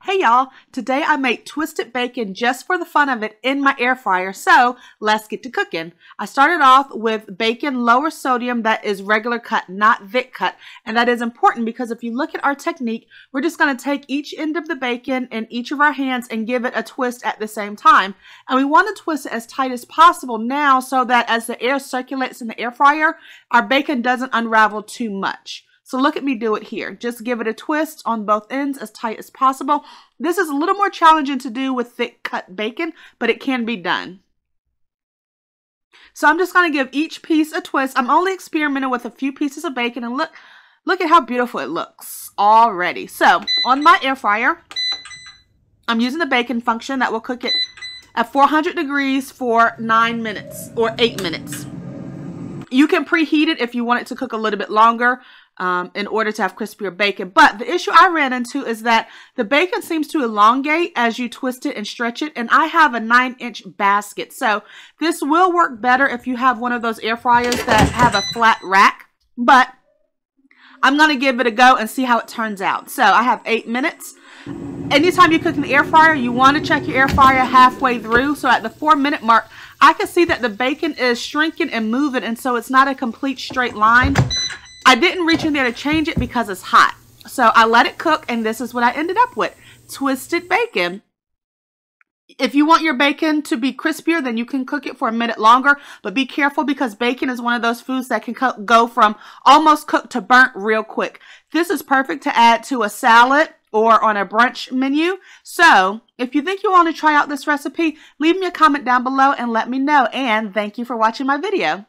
Hey y'all, today I made twisted bacon just for the fun of it in my air fryer, so let's get to cooking. I started off with bacon lower sodium that is regular cut, not Vic cut, and that is important because if you look at our technique, we're just going to take each end of the bacon in each of our hands and give it a twist at the same time. And we want to twist it as tight as possible now so that as the air circulates in the air fryer, our bacon doesn't unravel too much. So look at me do it here. Just give it a twist on both ends as tight as possible. This is a little more challenging to do with thick cut bacon, but it can be done. So I'm just going to give each piece a twist. I'm only experimenting with a few pieces of bacon, and look at how beautiful it looks already. So on my air fryer, I'm using the bacon function that will cook it at 400 degrees for 9 minutes or 8 minutes. You can preheat it if you want it to cook a little bit longer in order to have crispier bacon. But the issue I ran into is that the bacon seems to elongate as you twist it and stretch it. And I have a 9-inch basket. So this will work better if you have one of those air fryers that have a flat rack. But I'm going to give it a go and see how it turns out. So I have 8 minutes. Anytime you cook in the air fryer, you want to check your air fryer halfway through. So at the 4-minute mark, I can see that the bacon is shrinking and moving, and so it's not a complete straight line. I didn't reach in there to change it because it's hot. So I let it cook, and this is what I ended up with. Twisted bacon. If you want your bacon to be crispier, then you can cook it for a minute longer, but be careful because bacon is one of those foods that can go from almost cooked to burnt real quick. This is perfect to add to a salad or on a brunch menu. So if you think you want to try out this recipe, leave me a comment down below and let me know. And thank you for watching my video.